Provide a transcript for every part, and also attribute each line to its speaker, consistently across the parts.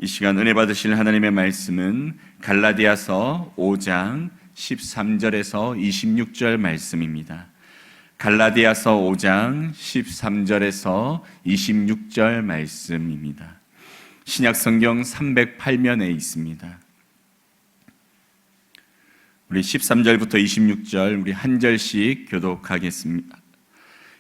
Speaker 1: 이 시간 은혜 받으실 하나님의 말씀은 갈라디아서 5장 13절에서 26절 말씀입니다. 갈라디아서 5장 13절에서 26절 말씀입니다. 신약성경 308면에 있습니다. 우리 13절부터 26절 우리 한 절씩 교독하겠습니다.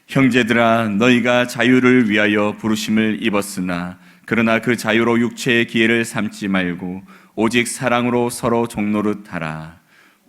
Speaker 1: 형제들아, 너희가 자유를 위하여 부르심을 입었으나 그러나 그 자유로 육체의 기회를 삼지 말고 오직 사랑으로 서로 종노릇 하라.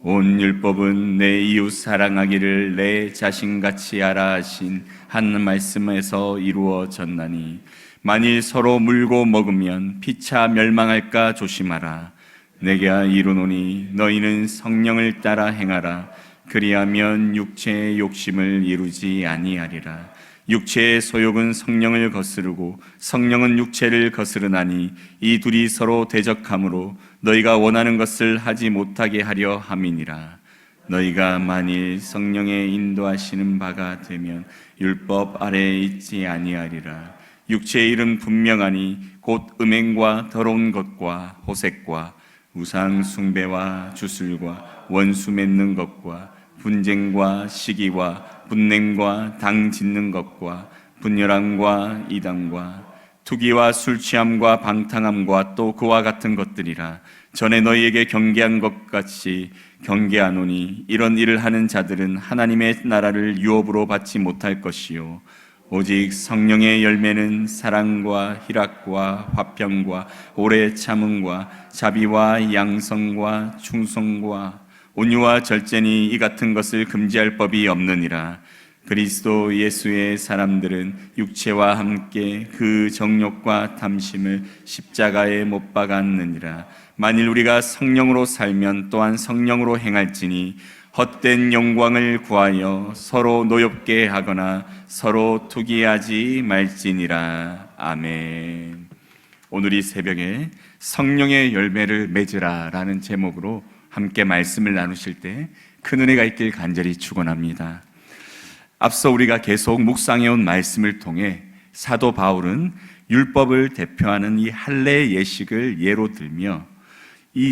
Speaker 1: 온 율법은 내 이웃 사랑하기를 내 자신같이 하라 하신 한 말씀에서 이루어졌나니 만일 서로 물고 먹으면 피차 멸망할까 조심하라. 내가 이루노니 너희는 성령을 따라 행하라. 그리하면 육체의 욕심을 이루지 아니하리라. 육체의 소욕은 성령을 거스르고 성령은 육체를 거스르나니 이 둘이 서로 대적하므로 너희가 원하는 것을 하지 못하게 하려 함이니라. 너희가 만일 성령의 인도하시는 바가 되면 율법 아래에 있지 아니하리라. 육체의 일은 분명하니 곧 음행과 더러운 것과 호색과 우상 숭배와 주술과 원수 맺는 것과 분쟁과 시기와 분냄과 당 짓는 것과 분열함과 이단과 투기와 술 취함과 방탕함과 또 그와 같은 것들이라. 전에 너희에게 경계한 것 같이 경계하노니 이런 일을 하는 자들은 하나님의 나라를 유업으로 받지 못할 것이요 오직 성령의 열매는 사랑과 희락과 화평과 오래 참음과 자비와 양성과 충성과 온유와 절제니 이 같은 것을 금지할 법이 없느니라. 그리스도 예수의 사람들은 육체와 함께 그 정욕과 탐심을 십자가에 못 박았느니라. 만일 우리가 성령으로 살면 또한 성령으로 행할지니 헛된 영광을 구하여 서로 노엽게 하거나 서로 투기하지 말지니라. 아멘. 오늘 이 새벽에 성령의 열매를 맺으라 라는 제목으로 함께 말씀을 나누실 때 큰 은혜가 있길 간절히 축원합니다. 앞서 우리가 계속 묵상해온 말씀을 통해 사도 바울은 율법을 대표하는 이 할례 예식을 예로 들며 이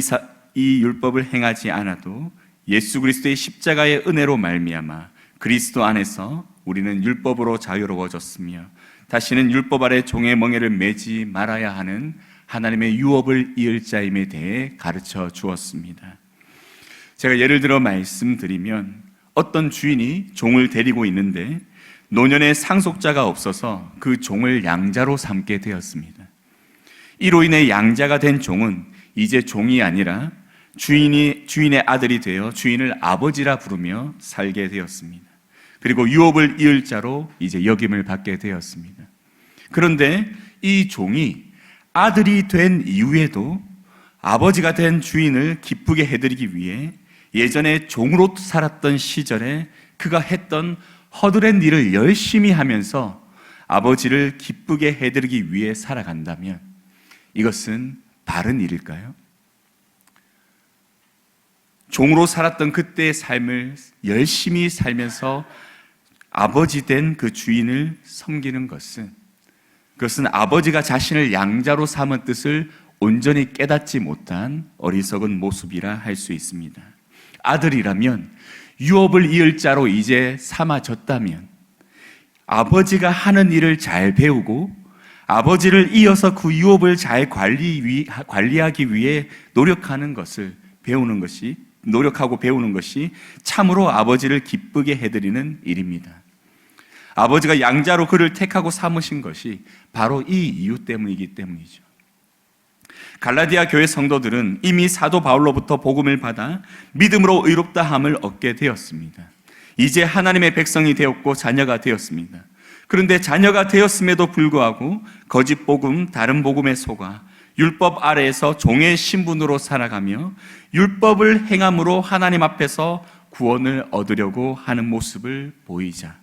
Speaker 1: 율법을 행하지 않아도 예수 그리스도의 십자가의 은혜로 말미암아 그리스도 안에서 우리는 율법으로 자유로워졌으며 다시는 율법 아래 종의 멍에를 매지 말아야 하는 하나님의 유업을 이을 자임에 대해 가르쳐 주었습니다. 제가 예를 들어 말씀드리면 어떤 주인이 종을 데리고 있는데 노년의 상속자가 없어서 그 종을 양자로 삼게 되었습니다. 이로 인해 양자가 된 종은 이제 종이 아니라 주인의 아들이 되어 주인을 아버지라 부르며 살게 되었습니다. 그리고 유업을 이을 자로 이제 역임을 받게 되었습니다. 그런데 이 종이 아들이 된 이후에도 아버지가 된 주인을 기쁘게 해드리기 위해 예전에 종으로 살았던 시절에 그가 했던 허드렛 일을 열심히 하면서 아버지를 기쁘게 해드리기 위해 살아간다면 이것은 바른 일일까요? 종으로 살았던 그때의 삶을 열심히 살면서 아버지 된 그 주인을 섬기는 것은 그것은 아버지가 자신을 양자로 삼은 뜻을 온전히 깨닫지 못한 어리석은 모습이라 할 수 있습니다. 아들이라면 유업을 이을 자로 이제 삼아졌다면 아버지가 하는 일을 잘 배우고 아버지를 이어서 그 유업을 잘 관리하기 위해 노력하는 것을 노력하고 배우는 것이 참으로 아버지를 기쁘게 해드리는 일입니다. 아버지가 양자로 그를 택하고 삼으신 것이 바로 이 이유 때문이기 때문이죠. 갈라디아 교회 성도들은 이미 사도 바울로부터 복음을 받아 믿음으로 의롭다함을 얻게 되었습니다. 이제 하나님의 백성이 되었고 자녀가 되었습니다. 그런데 자녀가 되었음에도 불구하고 거짓 복음, 다른 복음에 속아 율법 아래에서 종의 신분으로 살아가며 율법을 행함으로 하나님 앞에서 구원을 얻으려고 하는 모습을 보이자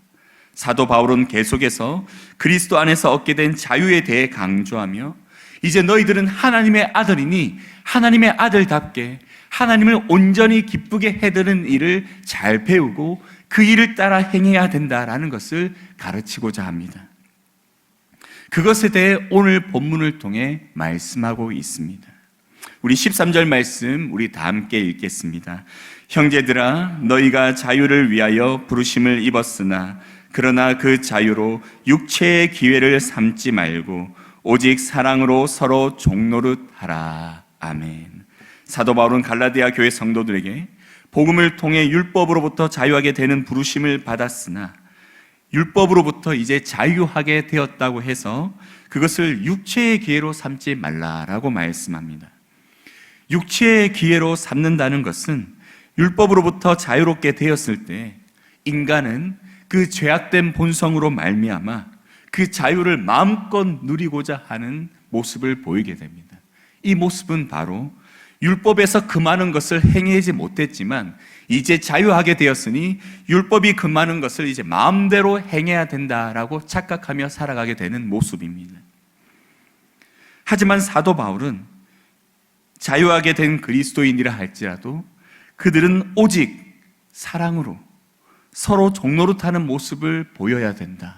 Speaker 1: 사도 바울은 계속해서 그리스도 안에서 얻게 된 자유에 대해 강조하며 이제 너희들은 하나님의 아들이니 하나님의 아들답게 하나님을 온전히 기쁘게 해드리는 일을 잘 배우고 그 일을 따라 행해야 된다라는 것을 가르치고자 합니다. 그것에 대해 오늘 본문을 통해 말씀하고 있습니다. 우리 13절 말씀 우리 다 함께 읽겠습니다. 형제들아 너희가 자유를 위하여 부르심을 입었으나 그러나 그 자유로 육체의 기회를 삼지 말고 오직 사랑으로 서로 종노릇 하라. 아멘. 사도 바울은 갈라디아 교회 성도들에게 복음을 통해 율법으로부터 자유하게 되는 부르심을 받았으나 율법으로부터 이제 자유하게 되었다고 해서 그것을 육체의 기회로 삼지 말라라고 말씀합니다. 육체의 기회로 삼는다는 것은 율법으로부터 자유롭게 되었을 때 인간은 그 죄악된 본성으로 말미암아 그 자유를 마음껏 누리고자 하는 모습을 보이게 됩니다. 이 모습은 바로 율법에서 그 많은 것을 행하지 못했지만 이제 자유하게 되었으니 율법이 그 많은 것을 이제 마음대로 행해야 된다라고 착각하며 살아가게 되는 모습입니다. 하지만 사도 바울은 자유하게 된 그리스도인이라 할지라도 그들은 오직 사랑으로 서로 종노릇하는 모습을 보여야 된다.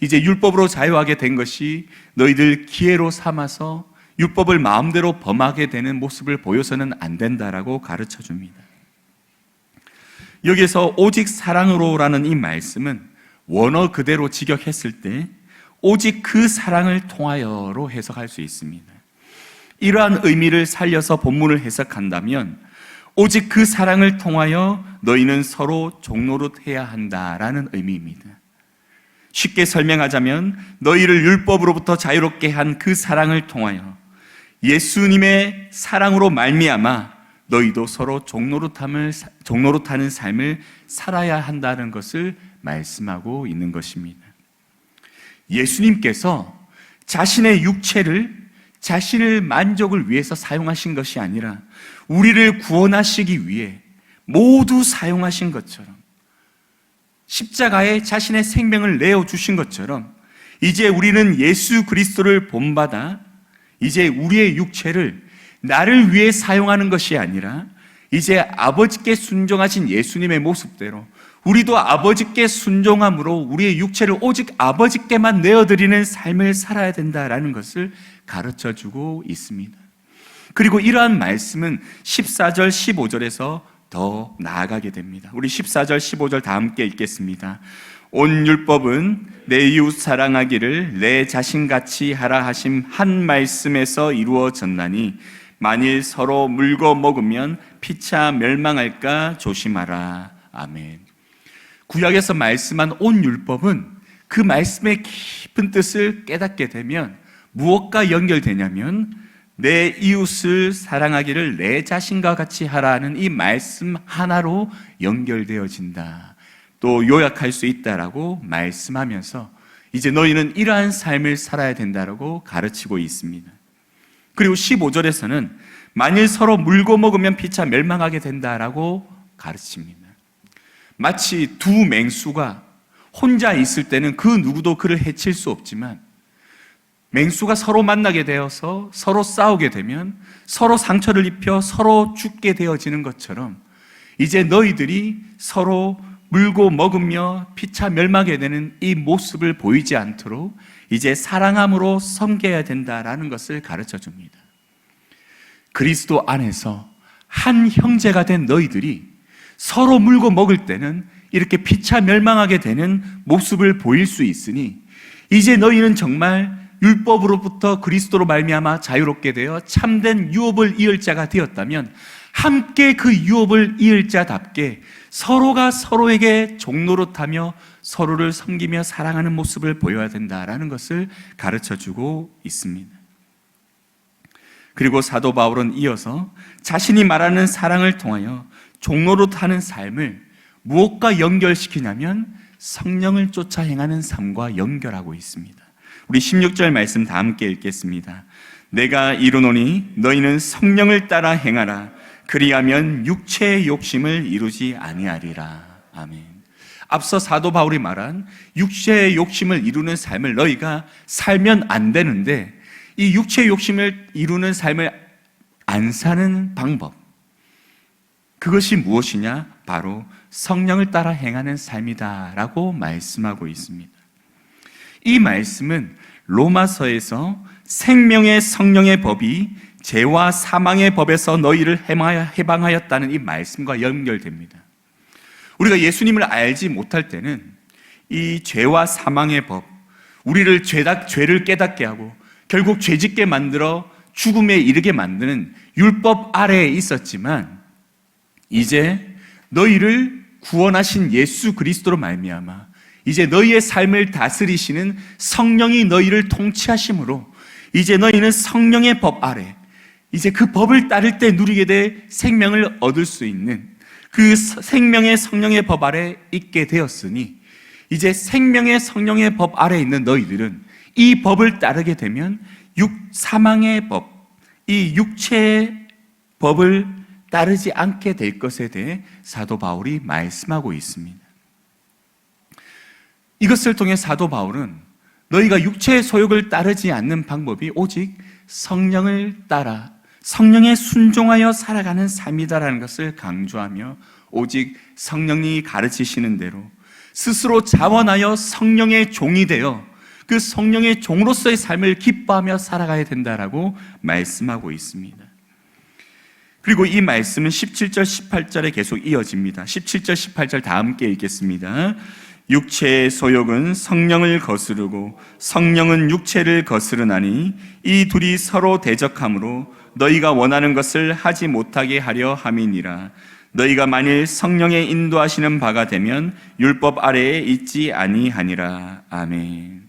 Speaker 1: 이제 율법으로 자유하게 된 것이 너희들 기회로 삼아서 율법을 마음대로 범하게 되는 모습을 보여서는 안 된다라고 가르쳐 줍니다. 여기서 오직 사랑으로라는 이 말씀은 원어 그대로 직역했을 때 오직 그 사랑을 통하여로 해석할 수 있습니다. 이러한 의미를 살려서 본문을 해석한다면 오직 그 사랑을 통하여 너희는 서로 종노릇해야 한다라는 의미입니다. 쉽게 설명하자면 너희를 율법으로부터 자유롭게 한 그 사랑을 통하여 예수님의 사랑으로 말미암아 너희도 서로 종노릇하는 삶을 살아야 한다는 것을 말씀하고 있는 것입니다. 예수님께서 자신의 육체를 자신의 만족을 위해서 사용하신 것이 아니라 우리를 구원하시기 위해 모두 사용하신 것처럼 십자가에 자신의 생명을 내어주신 것처럼 이제 우리는 예수 그리스도를 본받아 이제 우리의 육체를 나를 위해 사용하는 것이 아니라 이제 아버지께 순종하신 예수님의 모습대로 우리도 아버지께 순종함으로 우리의 육체를 오직 아버지께만 내어드리는 삶을 살아야 된다라는 것을 가르쳐주고 있습니다. 그리고 이러한 말씀은 14절, 15절에서 더 나아가게 됩니다. 우리 14절, 15절 다 함께 읽겠습니다. 온 율법은 내 이웃 사랑하기를 내 자신같이 하라 하심 한 말씀에서 이루어졌나니 만일 서로 물고 먹으면 피차 멸망할까 조심하라. 아멘. 구약에서 말씀한 온 율법은 그 말씀의 깊은 뜻을 깨닫게 되면 무엇과 연결되냐면 내 이웃을 사랑하기를 내 자신과 같이 하라는 이 말씀 하나로 연결되어진다. 또 요약할 수 있다라고 말씀하면서 이제 너희는 이러한 삶을 살아야 된다라고 가르치고 있습니다. 그리고 15절에서는 만일 서로 물고 먹으면 피차 멸망하게 된다라고 가르칩니다. 마치 두 맹수가 혼자 있을 때는 그 누구도 그를 해칠 수 없지만 맹수가 서로 만나게 되어서 서로 싸우게 되면 서로 상처를 입혀 서로 죽게 되어지는 것처럼 이제 너희들이 서로 물고 먹으며 피차 멸망하게 되는 이 모습을 보이지 않도록 이제 사랑함으로 섬겨야 된다라는 것을 가르쳐 줍니다. 그리스도 안에서 한 형제가 된 너희들이 서로 물고 먹을 때는 이렇게 피차 멸망하게 되는 모습을 보일 수 있으니 이제 너희는 정말 율법으로부터 그리스도로 말미암아 자유롭게 되어 참된 유업을 이을 자가 되었다면 함께 그 유업을 이을 자답게 서로가 서로에게 종노릇하며 서로를 섬기며 사랑하는 모습을 보여야 된다라는 것을 가르쳐주고 있습니다. 그리고 사도 바울은 이어서 자신이 말하는 사랑을 통하여 종노릇하는 삶을 무엇과 연결시키냐면 성령을 쫓아 행하는 삶과 연결하고 있습니다. 우리 16절 말씀 다 함께 읽겠습니다. 내가 이루노니 너희는 성령을 따라 행하라. 그리하면 육체의 욕심을 이루지 아니하리라. 아멘. 앞서 사도 바울이 말한 육체의 욕심을 이루는 삶을 너희가 살면 안 되는데 이 육체의 욕심을 이루는 삶을 안 사는 방법, 그것이 무엇이냐? 바로 성령을 따라 행하는 삶이다라고 말씀하고 있습니다. 이 말씀은 로마서에서 생명의 성령의 법이 죄와 사망의 법에서 너희를 해방하였다는 이 말씀과 연결됩니다. 우리가 예수님을 알지 못할 때는 이 죄와 사망의 법, 우리를 죄를 깨닫게 하고 결국 죄짓게 만들어 죽음에 이르게 만드는 율법 아래에 있었지만, 이제 너희를 구원하신 예수 그리스도로 말미암아 이제 너희의 삶을 다스리시는 성령이 너희를 통치하심으로 이제 너희는 성령의 법 아래, 이제 그 법을 따를 때 누리게 될 생명을 얻을 수 있는 그 생명의 성령의 법 아래 있게 되었으니, 이제 생명의 성령의 법 아래 있는 너희들은 이 법을 따르게 되면 사망의 법, 이 육체의 법을 따르지 않게 될 것에 대해 사도 바울이 말씀하고 있습니다. 이것을 통해 사도 바울은 너희가 육체의 소욕을 따르지 않는 방법이 오직 성령을 따라 성령에 순종하여 살아가는 삶이다라는 것을 강조하며, 오직 성령이 가르치시는 대로 스스로 자원하여 성령의 종이 되어 그 성령의 종으로서의 삶을 기뻐하며 살아가야 된다라고 말씀하고 있습니다. 그리고 이 말씀은 17절, 18절에 계속 이어집니다. 17절, 18절 다 함께 읽겠습니다. 육체의 소욕은 성령을 거스르고 성령은 육체를 거스르나니 이 둘이 서로 대적하므로 너희가 원하는 것을 하지 못하게 하려 함이니라. 너희가 만일 성령의 인도하시는 바가 되면 율법 아래에 있지 아니하니라. 아멘.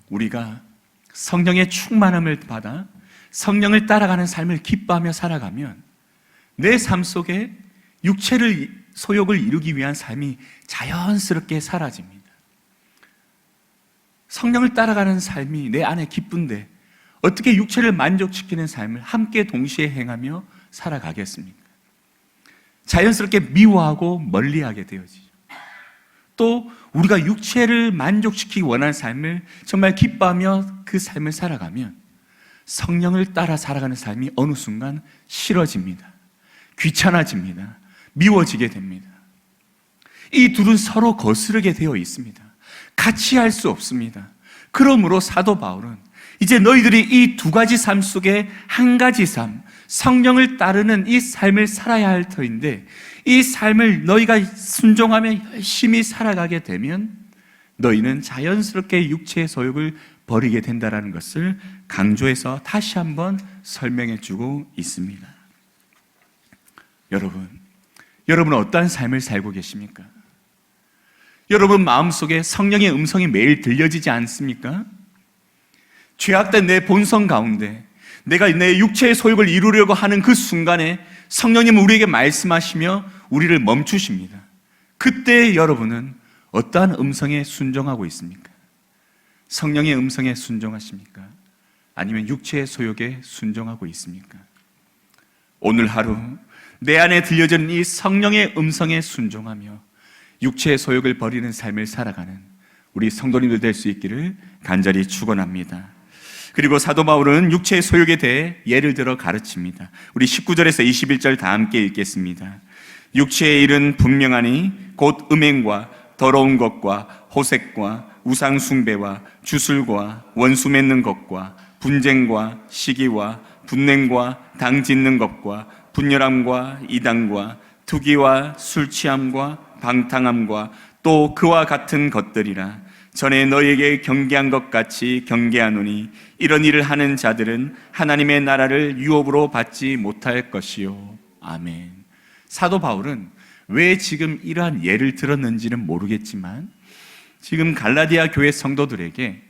Speaker 1: 우리가 성령의 충만함을 받아 성령을 따라가는 삶을 기뻐하며 살아가면 내 삶 속에 육체를 소욕을 이루기 위한 삶이 자연스럽게 사라집니다. 성령을 따라가는 삶이 내 안에 기쁜데 어떻게 육체를 만족시키는 삶을 함께 동시에 행하며 살아가겠습니까? 자연스럽게 미워하고 멀리하게 되어지죠. 또 우리가 육체를 만족시키기 원하는 삶을 정말 기뻐하며 그 삶을 살아가면 성령을 따라 살아가는 삶이 어느 순간 싫어집니다. 귀찮아집니다. 미워지게 됩니다. 이 둘은 서로 거스르게 되어 있습니다. 같이 할 수 없습니다. 그러므로 사도 바울은 이제 너희들이 이 두 가지 삶 속에 한 가지 삶, 성령을 따르는 이 삶을 살아야 할 터인데, 이 삶을 너희가 순종하며 열심히 살아가게 되면 너희는 자연스럽게 육체의 소욕을 버리게 된다는 것을 강조해서 다시 한번 설명해 주고 있습니다. 여러분은 어떠한 삶을 살고 계십니까? 여러분 마음속에 성령의 음성이 매일 들려지지 않습니까? 죄악된 내 본성 가운데 내가 내 육체의 소욕을 이루려고 하는 그 순간에 성령님은 우리에게 말씀하시며 우리를 멈추십니다. 그때 여러분은 어떠한 음성에 순종하고 있습니까? 성령의 음성에 순종하십니까? 아니면 육체의 소욕에 순종하고 있습니까? 오늘 하루 내 안에 들려지는 이 성령의 음성에 순종하며 육체의 소욕을 버리는 삶을 살아가는 우리 성도님들 될 수 있기를 간절히 축원합니다. 그리고 사도 바울은 육체의 소욕에 대해 예를 들어 가르칩니다. 우리 19절에서 21절 다 함께 읽겠습니다. 육체의 일은 분명하니 곧 음행과 더러운 것과 호색과 우상 숭배와 주술과 원수 맺는 것과 분쟁과 시기와 분냉과 당 짓는 것과 분열함과 이단과 투기와 술 취함과 방탕함과 또 그와 같은 것들이라. 전에 너희에게 경계한 것 같이 경계하노니 이런 일을 하는 자들은 하나님의 나라를 유업으로 받지 못할 것이요. 아멘. 사도 바울은 왜 지금 이러한 예를 들었는지는 모르겠지만 지금 갈라디아 교회 성도들에게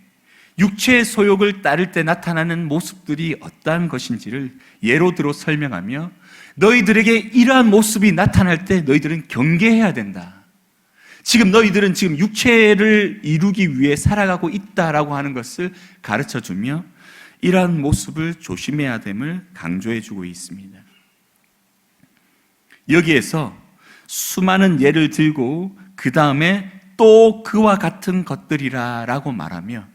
Speaker 1: 육체의 소욕을 따를 때 나타나는 모습들이 어떠한 것인지를 예로 들어 설명하며 너희들에게 이러한 모습이 나타날 때 너희들은 경계해야 된다. 지금 너희들은 지금 육체를 이루기 위해 살아가고 있다라고 하는 것을 가르쳐주며 이러한 모습을 조심해야 됨을 강조해주고 있습니다. 여기에서 수많은 예를 들고 그 다음에 또 그와 같은 것들이라 라고 말하며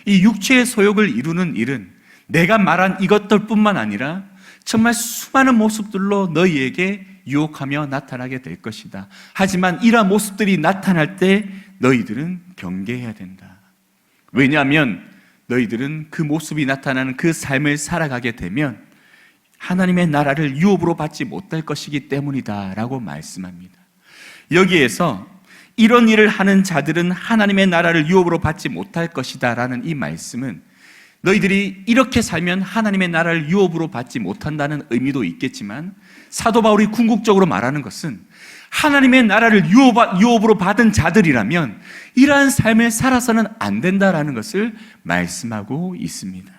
Speaker 1: 이 육체의 소욕을 이루는 일은 내가 말한 이것들뿐만 아니라 정말 수많은 모습들로 너희에게 유혹하며 나타나게 될 것이다. 하지만 이러한 모습들이 나타날 때 너희들은 경계해야 된다. 왜냐하면 너희들은 그 모습이 나타나는 그 삶을 살아가게 되면 하나님의 나라를 유업으로 받지 못할 것이기 때문이다 라고 말씀합니다. 여기에서 이런 일을 하는 자들은 하나님의 나라를 유업으로 받지 못할 것이다 라는 이 말씀은 너희들이 이렇게 살면 하나님의 나라를 유업으로 받지 못한다는 의미도 있겠지만, 사도 바울이 궁극적으로 말하는 것은 하나님의 나라를 유업으로 받은 자들이라면 이러한 삶을 살아서는 안 된다라는 것을 말씀하고 있습니다.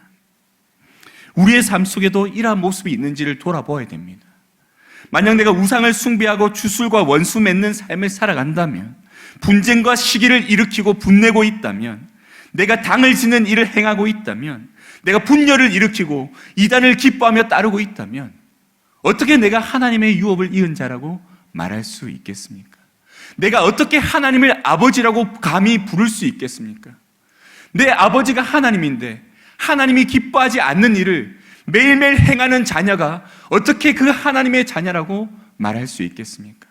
Speaker 1: 우리의 삶 속에도 이러한 모습이 있는지를 돌아보아야 됩니다. 만약 내가 우상을 숭배하고 주술과 원수 맺는 삶을 살아간다면, 분쟁과 시기를 일으키고 분내고 있다면, 내가 당을 짓는 일을 행하고 있다면, 내가 분열을 일으키고 이단을 기뻐하며 따르고 있다면 어떻게 내가 하나님의 유업을 이은 자라고 말할 수 있겠습니까? 내가 어떻게 하나님을 아버지라고 감히 부를 수 있겠습니까? 내 아버지가 하나님인데 하나님이 기뻐하지 않는 일을 매일매일 행하는 자녀가 어떻게 그 하나님의 자녀라고 말할 수 있겠습니까?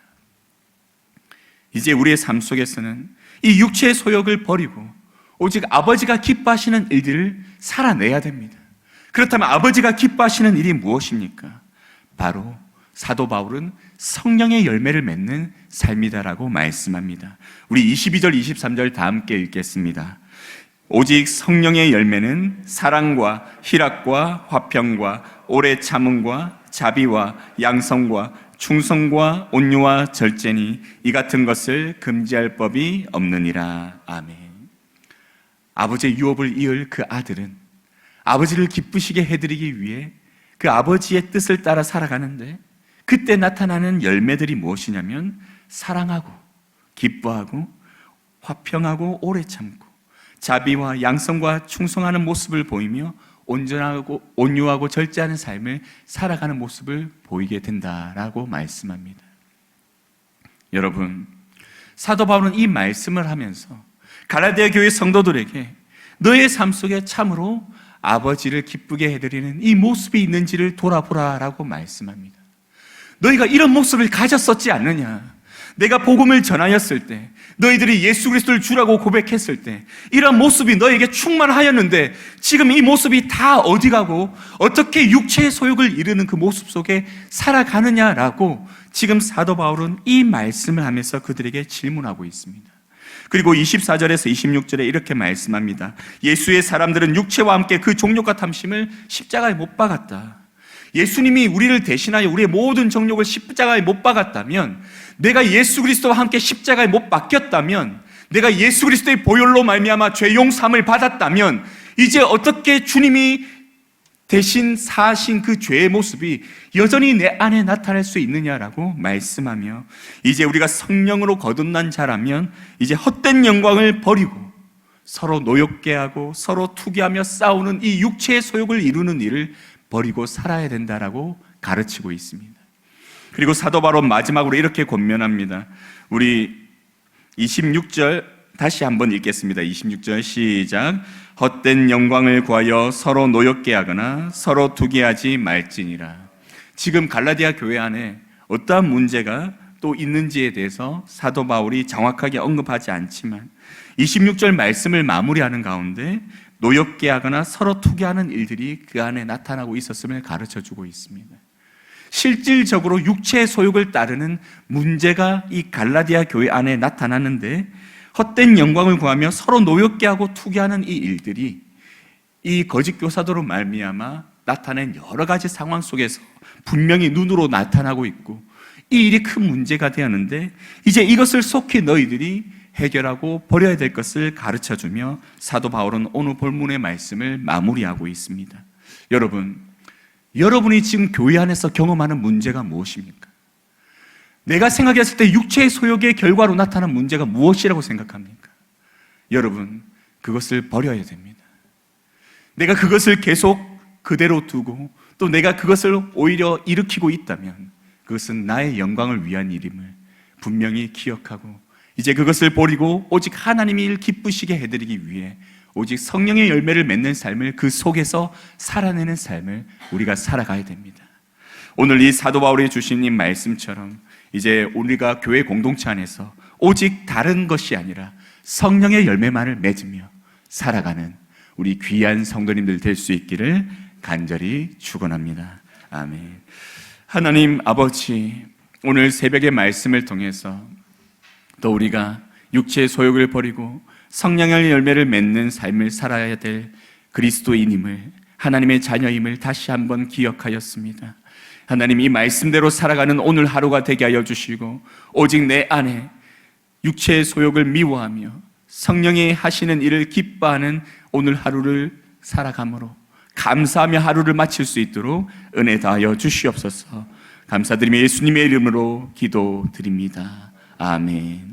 Speaker 1: 이제 우리의 삶 속에서는 이 육체의 소욕을 버리고 오직 아버지가 기뻐하시는 일들을 살아내야 됩니다. 그렇다면 아버지가 기뻐하시는 일이 무엇입니까? 바로 사도 바울은 성령의 열매를 맺는 삶이다라고 말씀합니다. 우리 22절, 23절 다 함께 읽겠습니다. 오직 성령의 열매는 사랑과 희락과 화평과 오래 참음과 자비와 양성과 충성과 온유와 절제니 이 같은 것을 금지할 법이 없느니라. 아멘. 아버지의 유업을 이을 그 아들은 아버지를 기쁘시게 해드리기 위해 그 아버지의 뜻을 따라 살아가는데, 그때 나타나는 열매들이 무엇이냐면 사랑하고 기뻐하고 화평하고 오래 참고 자비와 양성과 충성하는 모습을 보이며 온전하고 온유하고 절제하는 삶을 살아가는 모습을 보이게 된다라고 말씀합니다. 여러분, 사도 바울은 이 말씀을 하면서 갈라디아 교회 성도들에게 너의 삶 속에 참으로 아버지를 기쁘게 해드리는 이 모습이 있는지를 돌아보라라고 말씀합니다. 너희가 이런 모습을 가졌었지 않느냐? 내가 복음을 전하였을 때, 너희들이 예수 그리스도를 주라고 고백했을 때 이런 모습이 너에게 충만하였는데 지금 이 모습이 다 어디 가고 어떻게 육체의 소욕을 이루는 그 모습 속에 살아가느냐라고 지금 사도 바울은 이 말씀을 하면서 그들에게 질문하고 있습니다. 그리고 24절에서 26절에 이렇게 말씀합니다. 예수의 사람들은 육체와 함께 그 정욕과 탐심을 십자가에 못 박았다. 예수님이 우리를 대신하여 우리의 모든 정욕을 십자가에 못 박았다면, 내가 예수 그리스도와 함께 십자가에 못 박혔다면, 내가 예수 그리스도의 보혈로 말미암아 죄 용서함을 받았다면 이제 어떻게 주님이 대신 사하신 그 죄의 모습이 여전히 내 안에 나타날 수 있느냐라고 말씀하며, 이제 우리가 성령으로 거듭난 자라면 이제 헛된 영광을 버리고 서로 노엽게 하고 서로 투기하며 싸우는 이 육체의 소욕을 이루는 일을 버리고 살아야 된다라고 가르치고 있습니다. 그리고 사도 바울은 마지막으로 이렇게 권면합니다. 우리 26절 다시 한번 읽겠습니다. 26절 시작. 헛된 영광을 구하여 서로 노엽게 하거나 서로 투기하지 말지니라. 지금 갈라디아 교회 안에 어떠한 문제가 또 있는지에 대해서 사도 바울이 정확하게 언급하지 않지만 26절 말씀을 마무리하는 가운데 노엽게 하거나 서로 투기하는 일들이 그 안에 나타나고 있었음을 가르쳐주고 있습니다. 실질적으로 육체의 소욕을 따르는 문제가 이 갈라디아 교회 안에 나타나는데, 헛된 영광을 구하며 서로 노엽게 하고 투기하는 이 일들이 이 거짓 교사도로 말미암아 나타낸 여러 가지 상황 속에서 분명히 눈으로 나타나고 있고, 이 일이 큰 문제가 되었는데 이제 이것을 속히 너희들이 해결하고 버려야 될 것을 가르쳐주며 사도 바울은 오늘 본문의 말씀을 마무리하고 있습니다. 여러분이 지금 교회 안에서 경험하는 문제가 무엇입니까? 내가 생각했을 때 육체의 소욕의 결과로 나타난 문제가 무엇이라고 생각합니까? 여러분, 그것을 버려야 됩니다. 내가 그것을 계속 그대로 두고 또 내가 그것을 오히려 일으키고 있다면 그것은 나의 영광을 위한 일임을 분명히 기억하고, 이제 그것을 버리고 오직 하나님이 기쁘시게 해드리기 위해 오직 성령의 열매를 맺는 삶을 그 속에서 살아내는 삶을 우리가 살아가야 됩니다. 오늘 이 사도 바울이 주신 이 말씀처럼 이제 우리가 교회 공동체 안에서 오직 다른 것이 아니라 성령의 열매만을 맺으며 살아가는 우리 귀한 성도님들 될 수 있기를 간절히 축원합니다. 아멘. 하나님 아버지, 오늘 새벽의 말씀을 통해서 또 우리가 육체의 소욕을 버리고 성령의 열매를 맺는 삶을 살아야 될 그리스도인임을, 하나님의 자녀임을 다시 한번 기억하였습니다. 하나님, 이 말씀대로 살아가는 오늘 하루가 되게 하여 주시고, 오직 내 안에 육체의 소욕을 미워하며 성령이 하시는 일을 기뻐하는 오늘 하루를 살아감으로 감사하며 하루를 마칠 수 있도록 은혜 다하여 주시옵소서. 감사드리며 예수님의 이름으로 기도드립니다. 아멘.